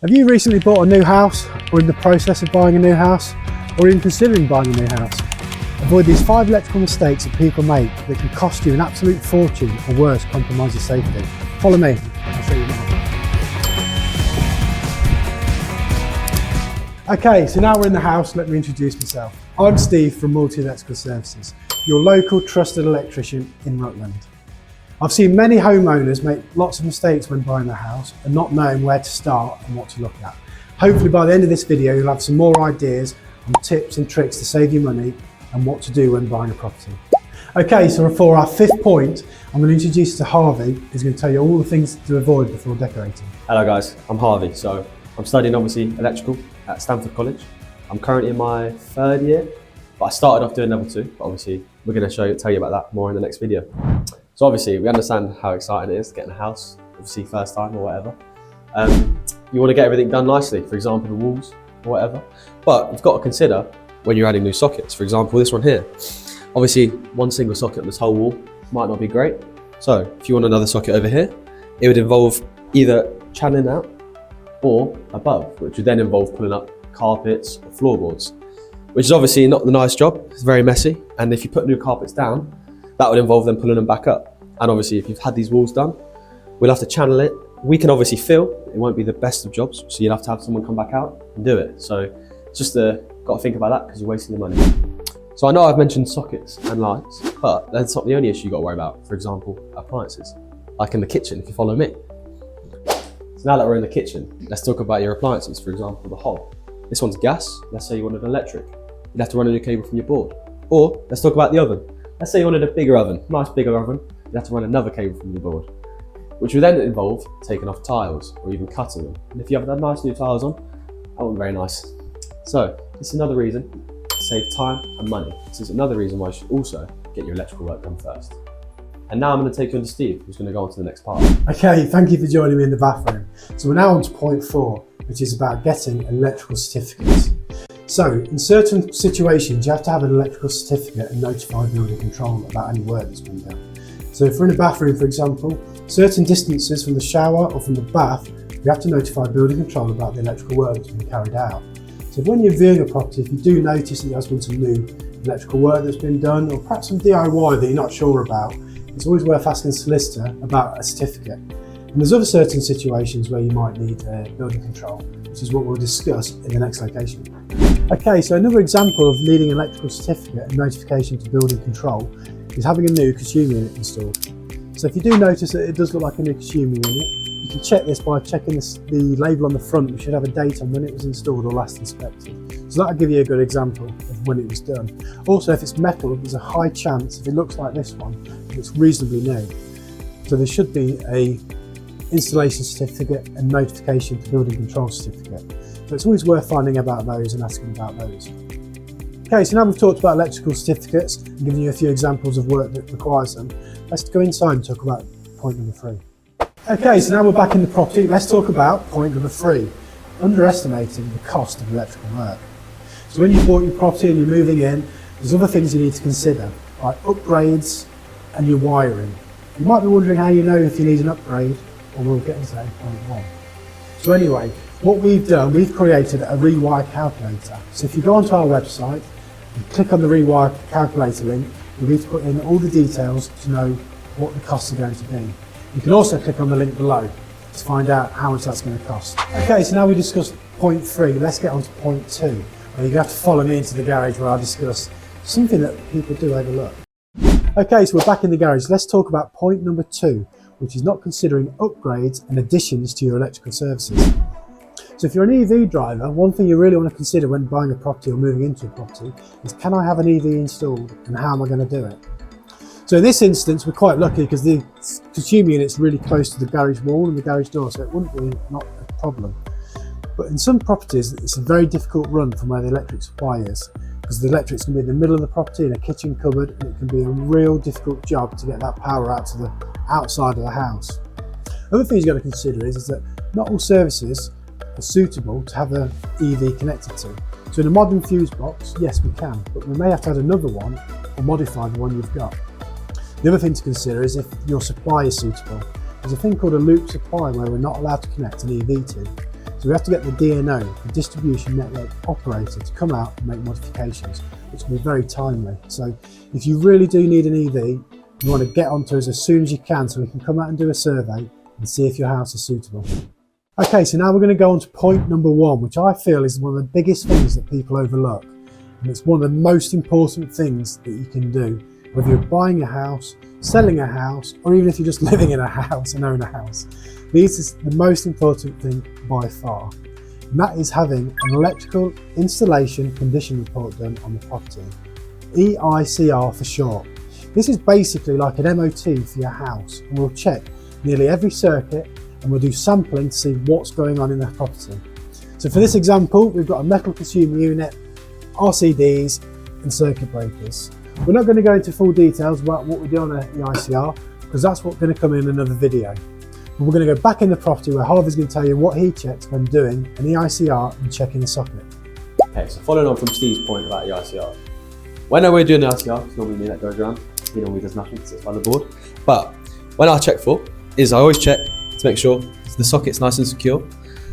Have you recently bought a new house, or in the process of buying a new house, or even considering buying a new house? Avoid these 5 electrical mistakes that people make that can cost you an absolute fortune, or worse, compromise your safety. Follow me, I'll show you now. Okay, so now we're in the house, let me introduce myself. I'm Steve from Multi Electrical Services, your local trusted electrician in Rutland. I've seen many homeowners make lots of mistakes when buying a house and not knowing where to start and what to look at. Hopefully by the end of this video you'll have some more ideas and tips and tricks to save you money and what to do when buying a property. Okay, so for our 5th point, I'm going to introduce you to Harvey, who's going to tell you all the things to avoid before decorating. Hello guys, I'm Harvey. So I'm studying obviously electrical at Stanford College. I'm currently in my 3rd year, but I started off doing level 2, but obviously we're going to tell you about that more in the next video. So obviously we understand how exciting it is getting a house, obviously first time or whatever. You want to get everything done nicely, for example the walls or whatever, but you've got to consider when you're adding new sockets. For example this one here, obviously one single socket on this whole wall might not be great. So if you want another socket over here, it would involve either channeling out or above, which would then involve pulling up carpets or floorboards, which is obviously not the nice job. It's very messy, and if you put new carpets down, that would involve them pulling them back up. And obviously if you've had these walls done, we'll have to channel it. We can obviously fill, it won't be the best of jobs, so you'll have to have someone come back out and do it. So it's just got to think about that because you're wasting your money. So I know I've mentioned sockets and lights, but that's not the only issue you've got to worry about. For example, appliances, like in the kitchen, if you follow me. So now that we're in the kitchen, let's talk about your appliances. For example, the hob. This one's gas. Let's say you wanted electric. You'd have to run a new cable from your board. Or let's talk about the oven. Let's say you wanted a bigger oven, nice bigger oven. You'd have to run another cable from your board, which would then involve taking off tiles or even cutting them. And if you have that nice new tiles on, that wouldn't be very nice. So this is another reason to save time and money. This is another reason why you should also get your electrical work done first. And now I'm going to take you on to Steve, who's going to go on to the next part. Okay, thank you for joining me in the bathroom. So we're now on to point 4, which is about getting electrical certificates. So in certain situations, you have to have an electrical certificate and notify building control about any work that's been done. So if we're in a bathroom, for example, certain distances from the shower or from the bath, you have to notify building control about the electrical work that's been carried out. So when you're viewing a property, if you do notice that there's been some new electrical work that's been done, or perhaps some DIY that you're not sure about, it's always worth asking a solicitor about a certificate. And there's other certain situations where you might need building control, which is what we'll discuss in the next location. Okay, so another example of needing an electrical certificate and notification to building control is having a new 𝐒𝐮𝐬𝐜𝐫 unit installed. So if you do notice that it does look like a new 𝐒𝐮𝐬𝐜𝐫 unit, you can check this by checking the label on the front, which should have a date on when it was installed or last inspected. So that'll give you a good example of when it was done. Also, if it's metal, there's a high chance, if it looks like this one, that it's reasonably new. So there should be a installation certificate and notification to building control certificate. So it's always worth finding about those and asking about those. Okay, so now we've talked about electrical certificates and given you a few examples of work that requires them. Let's go inside and talk about point number 3. Okay, so now we're back in the property. Let's talk about point number 3, underestimating the cost of electrical work. So when you bought your property and you're moving in, there's other things you need to consider, like upgrades and your wiring. You might be wondering how you know if you need an upgrade, or we'll get into that in point 1. So anyway, what we've done, we've created a Rewire Calculator. So if you go onto our website and click on the Rewire Calculator link, you need to put in all the details to know what the costs are going to be. You can also click on the link below to find out how much that's going to cost. Okay, so now we discussed point 3, let's get on to point 2, where you're going to have to follow me into the garage where I discuss something that people do overlook. Okay, so we're back in the garage. Let's talk about point number 2, which is not considering upgrades and additions to your electrical services. So if you're an EV driver, one thing you really want to consider when buying a property or moving into a property is, can I have an EV installed and how am I going to do it? So in this instance, we're quite lucky because the 𝐒𝐮𝐬𝐜𝐫 unit's really close to the garage wall and the garage door, so it wouldn't be not a problem. But in some properties, it's a very difficult run from where the electric supply is, because the electric's going to be in the middle of the property in a kitchen cupboard, and it can be a real difficult job to get that power out to the outside of the house. Other things you've got to consider is that not all services are suitable to have an EV connected to. So in a modern fuse box, yes we can, but we may have to add another one or modify the one you've got. The other thing to consider is if your supply is suitable. There's a thing called a loop supply where we're not allowed to connect an EV to. So we have to get the DNO, the distribution network operator, to come out and make modifications, which can be very timely. So if you really do need an EV, you want to get onto us as soon as you can so we can come out and do a survey and see if your house is suitable. Okay, so now we're going to go on to point number 1, which I feel is one of the biggest things that people overlook. And it's one of the most important things that you can do, whether you're buying a house, selling a house, or even if you're just living in a house and own a house. This is the most important thing by far, and that is having an electrical installation condition report done on the property. EICR for short. This is basically like an MOT for your house, and we'll check nearly every circuit and we'll do sampling to see what's going on in the property. So for this example, we've got a metal consumer unit, RCDs and circuit breakers. We're not going to go into full details about what we do on an EICR because that's what's going to come in another video. But we're going to go back in the property where Harvey's going to tell you what he checks when doing an EICR and checking the socket. Okay, so following on from Steve's point about EICR. When we're doing an EICR, it's normally me that goes around, he normally does nothing because it's by the board. But when I check for is I always check to make sure the socket's nice and secure.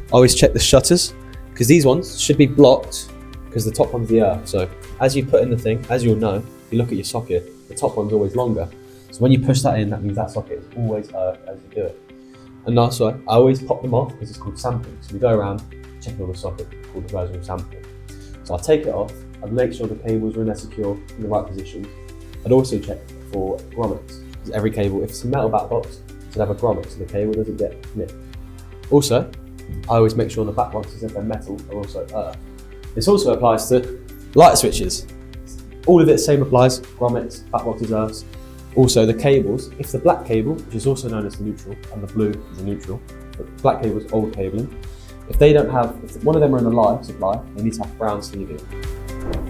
I always check the shutters because these ones should be blocked because the top one's the earth. So as you put in the thing, as you'll know, if you look at your socket, the top one's always longer. So when you push that in, that means that socket is always earth as you do it. And also, I always pop them off because it's called sampling. So we go around checking all the sockets, called the version of sampling. So I'll take it off, I'd make sure the cables are in there secure, in the right position. I'd also check for grommets, because every cable, if it's a metal back box, it should have a grommet so the cable doesn't get nicked. Also, I always make sure the back boxes, if they're metal, are also earth. This also applies to light switches. All of it same applies, grommets, back boxes, earths. Also the cables, if the black cable, which is also known as the neutral, and the blue is the neutral, but black cable is old cabling. If they don't have, if one of them are in a live supply, they need to have brown sleeving.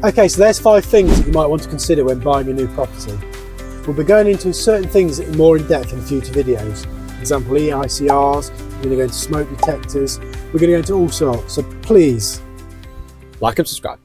Okay, so there's 5 things that you might want to consider when buying a new property. We'll be going into certain things that are more in depth in future videos. For example, EICRs, we're going to go into smoke detectors, we're going to go into all sorts, so please Like and subscribe.